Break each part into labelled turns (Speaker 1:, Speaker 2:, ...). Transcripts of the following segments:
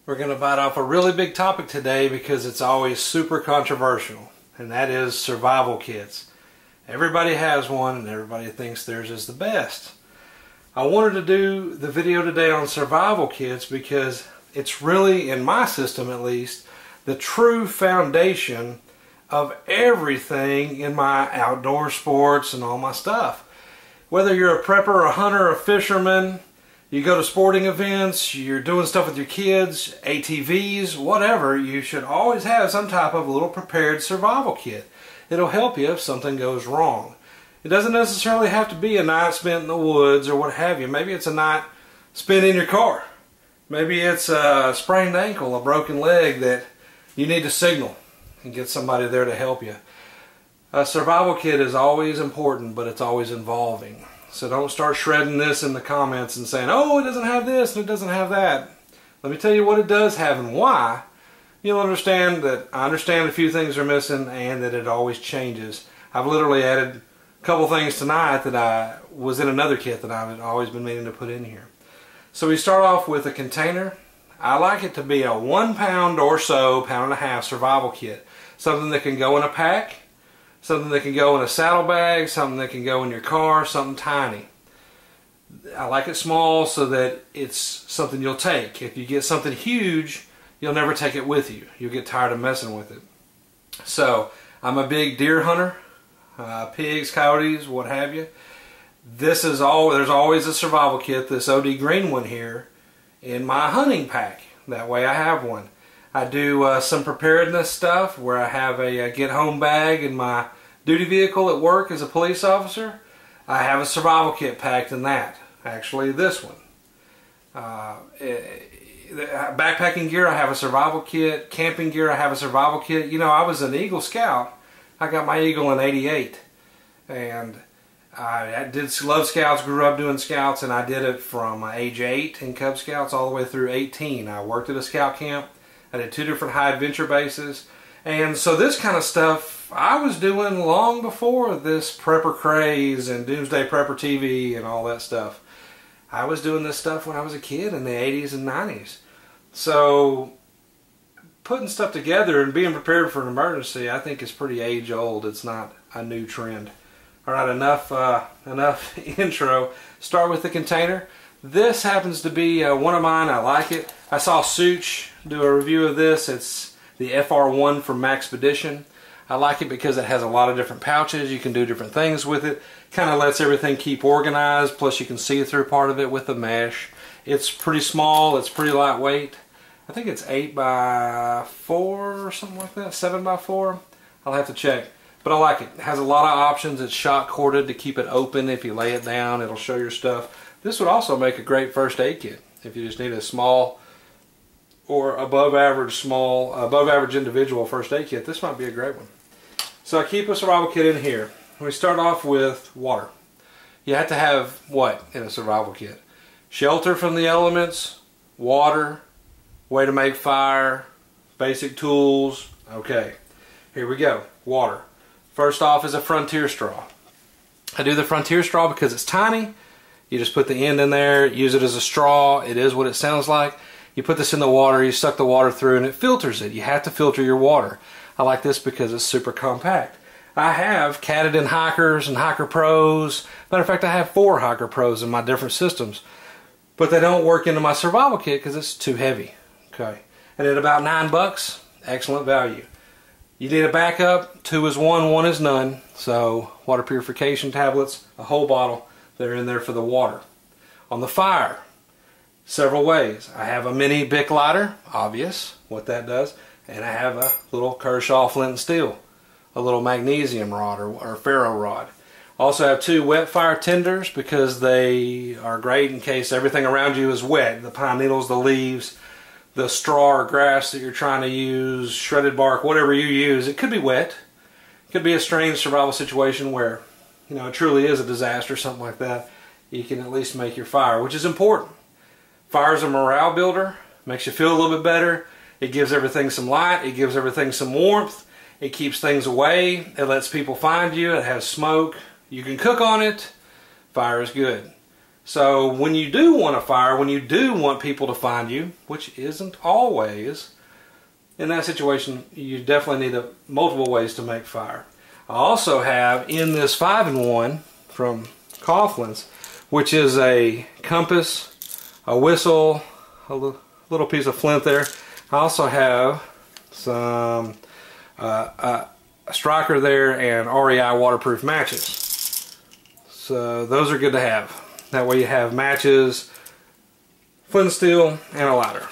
Speaker 1: We're going to bite off a really big topic today because it's always super controversial, and that is survival kits. Everybody has one and everybody thinks theirs is the best. I wanted to do the video today on survival kits because it's really, in my system at least, the true foundation of everything in my outdoor sports and all my stuff. Whether you're a prepper, a hunter, a fisherman, you go to sporting events, you're doing stuff with your kids, ATVs, whatever, you should always have some type of little prepared survival kit. It'll help you if something goes wrong. It doesn't necessarily have to be a night spent in the woods or what have you. Maybe it's a night spent in your car. Maybe it's a sprained ankle, a broken leg that you need to signal and get somebody there to help you. A survival kit is always important, but it's always involving. So don't start shredding this in the comments and saying, oh, it doesn't have this and it doesn't have that. Let me tell you what it does have and why. You'll understand that I understand a few things are missing and that it always changes. I've literally added a couple things tonight that was in another kit that I've always been meaning to put in here. So we start off with a container. I like it to be a 1 pound or so, pound and a half survival kit. Something that can go in a pack, something that can go in a saddlebag, something that can go in your car, something tiny. I like it small so that it's something you'll take. If you get something huge, you'll never take it with you. You'll get tired of messing with it. So, I'm a big deer hunter, pigs, coyotes, what have you. There's always a survival kit, this OD green one here, in my hunting pack. That way I have one. I do some preparedness stuff where I have a get home bag in my duty vehicle at work as a police officer. I have a survival kit packed in that. Actually, this one. Backpacking gear, I have a survival kit. Camping gear, I have a survival kit. You know, I was an Eagle Scout. I got my Eagle in '88. And I did love Scouts, grew up doing Scouts, and I did it from age 8 in Cub Scouts all the way through 18. I worked at a Scout camp. I did 2 different high adventure bases. And so this kind of stuff I was doing long before this prepper craze and Doomsday Prepper TV and all that stuff. I was doing this stuff when I was a kid in the 80s and 90s. So putting stuff together and being prepared for an emergency I think is pretty age old. It's not a new trend. Alright, enough intro. Start with the container. This happens to be one of mine. I like it. I saw Such do a review of this. It's the FR1 from Maxpedition. I like it because it has a lot of different pouches. You can do different things with it. Kind of lets everything keep organized. Plus you can see through part of it with the mesh. It's pretty small. It's pretty lightweight. I think it's 8 by 4 or something like that. 7 by 4. I'll have to check. But I like it. It has a lot of options. It's shock corded to keep it open. If you lay it down, it'll show your stuff. This would also make a great first aid kit. If you just need a small or above average individual first aid kit, this might be a great one. So I keep a survival kit in here. We start off with water. You have to have what in a survival kit? Shelter from the elements, water, way to make fire, basic tools. Okay, here we go. Water. First off is a Frontier straw. I do the Frontier straw because it's tiny. You just put the end in there, use it as a straw. It is what it sounds like. You put this in the water, you suck the water through, and it filters it. You have to filter your water. I like this because it's super compact. I have Katadyn Hikers and Hiker Pros. Matter of fact, I have 4 Hiker Pros in my different systems. But they don't work into my survival kit because it's too heavy. Okay, and at about $9, excellent value. You need a backup. 2 is 1, 1 is none. So water purification tablets, a whole bottle. They're in there for the water. On the fire, several ways. I have a mini Bic lighter, obvious what that does, and I have a little Kershaw flint and steel, a little magnesium rod or ferro rod. Also have 2 wet fire tenders because they are great in case everything around you is wet. The pine needles, the leaves, the straw or grass that you're trying to use, shredded bark, whatever you use. It could be wet. It could be a strange survival situation where, you know, it truly is a disaster, something like that. You can at least make your fire, which is important. Fire is a morale builder. Makes you feel a little bit better. It gives everything some light. It gives everything some warmth. It keeps things away. It lets people find you. It has smoke. You can cook on it. Fire is good. So when you do want a fire, when you do want people to find you, which isn't always, in that situation, you definitely need multiple ways to make fire. I also have in this 5-in-1 from Coughlin's, which is a compass, a whistle, a little piece of flint there. I also have some a striker there and REI waterproof matches. So those are good to have. That way you have matches, flint and steel, and a lighter,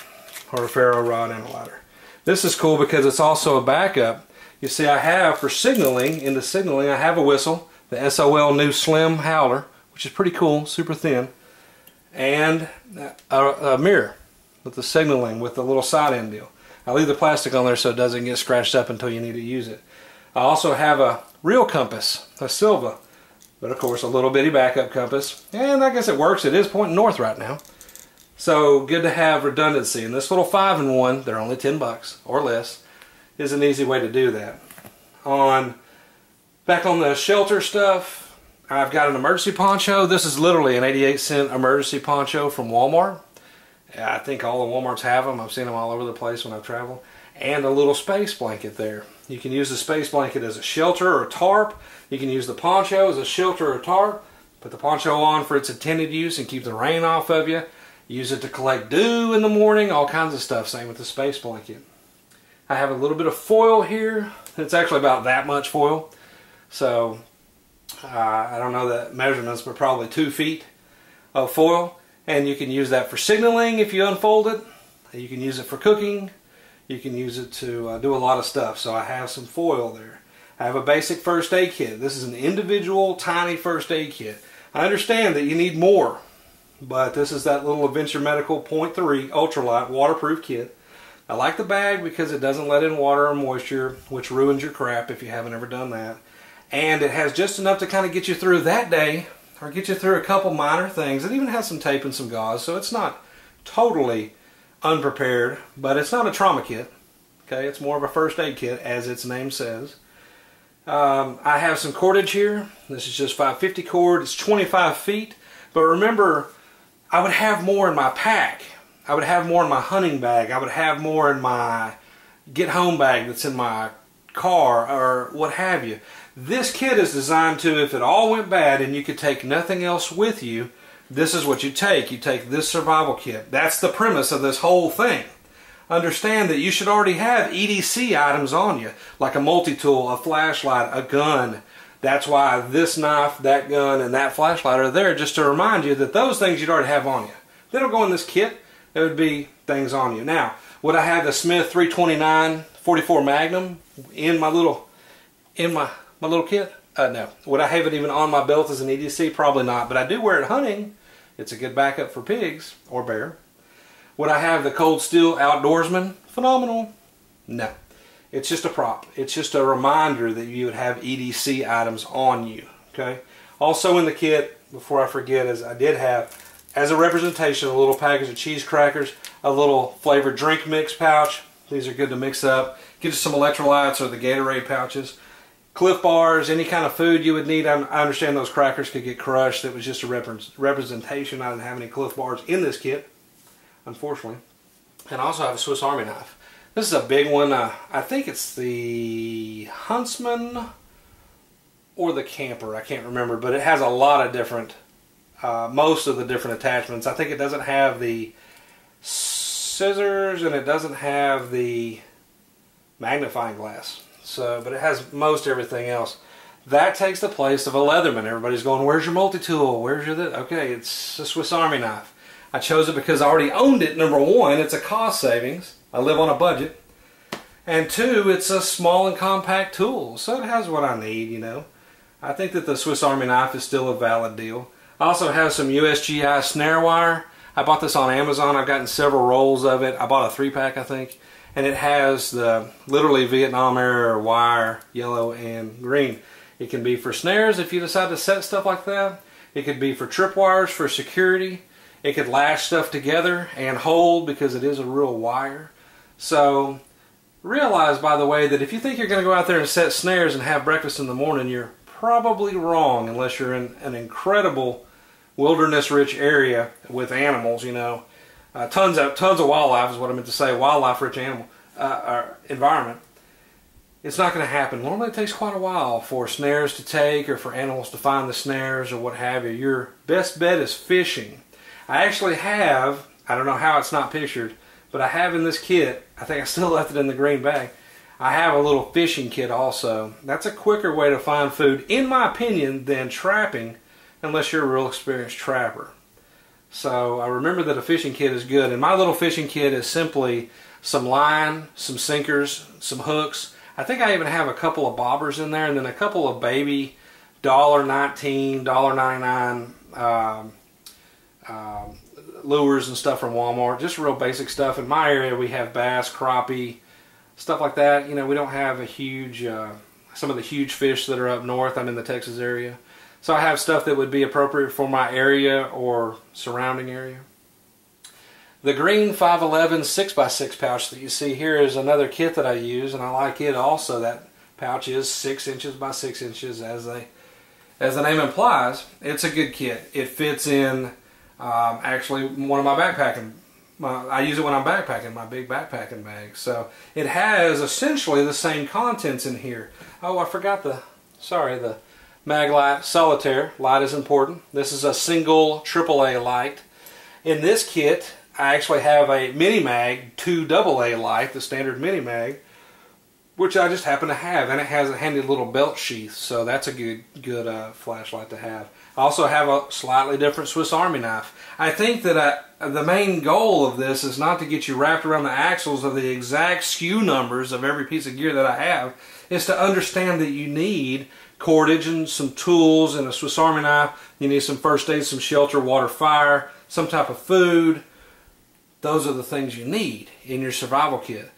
Speaker 1: or a ferro rod and a lighter. This is cool because it's also a backup. You see, I have for signaling, into signaling, I have a whistle, the SOL new slim howler, which is pretty cool, super thin, and a mirror with the signaling with the little side end deal. I leave the plastic on there so it doesn't get scratched up until you need to use it. I also have a real compass, a Silva, but of course a little bitty backup compass, and I guess it works. It is pointing north right now. So good to have redundancy. And this little 5-in-1, they're only 10 bucks or less, is an easy way to do that. Back on the shelter stuff, I've got an emergency poncho. This is literally an 88-cent emergency poncho from Walmart. I think all the Walmarts have them. I've seen them all over the place when I've traveled. And a little space blanket there. You can use the space blanket as a shelter or a tarp. You can use the poncho as a shelter or a tarp. Put the poncho on for its intended use and keep the rain off of you. Use it to collect dew in the morning, all kinds of stuff. Same with the space blanket. I have a little bit of foil here. It's actually about that much foil. So, I don't know the measurements, but probably 2 feet of foil. And you can use that for signaling if you unfold it. You can use it for cooking. You can use it to do a lot of stuff. So I have some foil there. I have a basic first aid kit. This is an individual tiny first aid kit. I understand that you need more, but this is that little Adventure Medical .3 ultralight waterproof kit. I like the bag because it doesn't let in water or moisture, which ruins your crap if you haven't ever done that. And it has just enough to kind of get you through that day, or get you through a couple minor things. It even has some tape and some gauze, so it's not totally unprepared, but it's not a trauma kit. Okay, it's more of a first aid kit, as its name says. I have some cordage here. This is just 550 cord. It's 25 feet. But remember, I would have more in my pack. I would have more in my hunting bag. I would have more in my get home bag that's in my car or what have you. This kit is designed to, if it all went bad and you could take nothing else with you, this is what you take. You take this survival kit. That's the premise of this whole thing. Understand that you should already have EDC items on you, like a multi-tool, a flashlight, a gun. That's why this knife, that gun, and that flashlight are there, just to remind you that those things you'd already have on you. They don't go in this kit. There would be things on you. Now, would I have the Smith 329 44 Magnum in my little kit? No. Would I have it even on my belt as an EDC? Probably not. But I do wear it hunting. It's a good backup for pigs or bear. Would I have the Cold Steel Outdoorsman? Phenomenal. No. It's just a prop. It's just a reminder that you would have EDC items on you. Okay. Also in the kit, before I forget, is I did have, as a representation, a little package of cheese crackers, a little flavored drink mix pouch. These are good to mix up. Get you some electrolytes or the Gatorade pouches. Cliff bars, any kind of food you would need. I understand those crackers could get crushed. It was just a representation. I didn't have any Cliff bars in this kit, unfortunately. And I also have a Swiss Army knife. This is a big one. I think it's the Huntsman or the Camper. I can't remember, but it has a lot of different, most of the different attachments. I think it doesn't have the scissors and it doesn't have the magnifying glass. So, but it has most everything else. That takes the place of a Leatherman. Everybody's going, where's your multi-tool? Where's your this? Okay, it's a Swiss Army knife. I chose it because I already owned it. Number one, it's a cost savings. I live on a budget. And two, it's a small and compact tool. So it has what I need, you know. I think that the Swiss Army knife is still a valid deal. I also have some USGI snare wire. I bought this on Amazon. I've gotten several rolls of it. I bought a 3-pack, I think. And it has the literally Vietnam era wire, yellow and green. It can be for snares if you decide to set stuff like that. It could be for tripwires for security. It could lash stuff together and hold because it is a real wire. So realize, by the way, that if you think you're going to go out there and set snares and have breakfast in the morning, you're probably wrong unless you're in an incredible wilderness-rich area with animals, you know, tons of wildlife is what I meant to say, wildlife-rich environment, it's not going to happen. Normally it takes quite a while for snares to take or for animals to find the snares or what have you. Your best bet is fishing. I actually have, I don't know how it's not pictured, but I have in this kit, I think I still left it in the green bag, I have a little fishing kit also. That's a quicker way to find food, in my opinion, than trapping, unless you're a real experienced trapper. So I remember that a fishing kit is good, and my little fishing kit is simply some line, some sinkers, some hooks. I think I even have a couple of bobbers in there, and then a couple of baby $1.19, $1.99 lures and stuff from Walmart. Just real basic stuff. In my area we have bass, crappie, stuff like that. You know, we don't have a huge, some of the huge fish that are up north. I'm in the Texas area. So I have stuff that would be appropriate for my area or surrounding area. The green 511 6x6 pouch that you see here is another kit that I use, and I like it also. That pouch is 6 inches by 6 inches, as the name implies. It's a good kit. It fits in actually one of my backpacking. I use it when I'm backpacking, my big backpacking bag. So it has essentially the same contents in here. Oh, I forgot the mag light solitaire. Light is important. This is a single AAA light. In this kit, I actually have a mini mag 2 AA light, the standard mini mag, which I just happen to have, and it has a handy little belt sheath, so that's a good flashlight to have. I also have a slightly different Swiss Army knife. I think that the main goal of this is not to get you wrapped around the axles of the exact SKU numbers of every piece of gear that I have. It's to understand that you need cordage and some tools and a Swiss Army knife. You need some first aid, some shelter, water, fire, some type of food. Those are the things you need in your survival kit.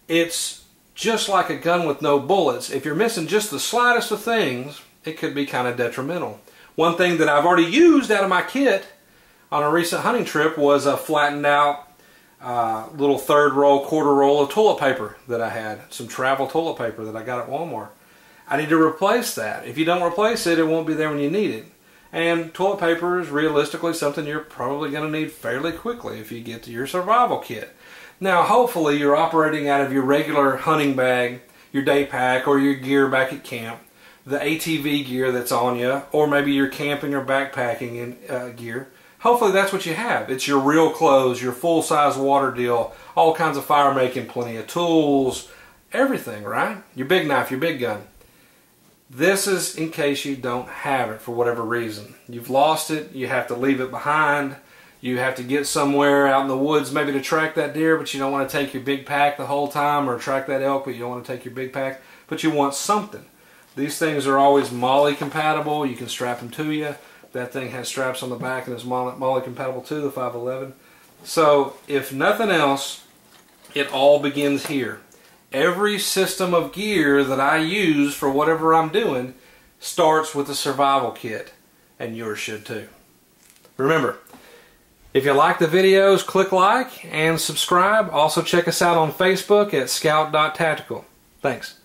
Speaker 1: It's just like a gun with no bullets. If you're missing just the slightest of things, it could be kind of detrimental. One thing that I've already used out of my kit on a recent hunting trip was a flattened out little third roll, quarter roll of toilet paper that I had. Some travel toilet paper that I got at Walmart. I need to replace that. If you don't replace it, it won't be there when you need it. And toilet paper is realistically something you're probably going to need fairly quickly if you get to your survival kit. Now, hopefully you're operating out of your regular hunting bag, your day pack, or your gear back at camp, the ATV gear that's on you, or maybe your camping or backpacking gear. Hopefully that's what you have. It's your real clothes, your full-size water deal, all kinds of fire making, plenty of tools, everything, right? Your big knife, your big gun. This is in case you don't have it for whatever reason. You've lost it, you have to leave it behind, you have to get somewhere out in the woods maybe to track that deer, but you don't want to take your big pack the whole time, or track that elk, but you don't want to take your big pack, but you want something. These things are always MOLLE compatible. You can strap them to you. That thing has straps on the back and is MOLLE compatible too, the 511. So if nothing else, it all begins here. Every system of gear that I use for whatever I'm doing starts with a survival kit, and yours should too. Remember, if you like the videos, click like and subscribe. Also check us out on Facebook at scout.tactical. Thanks.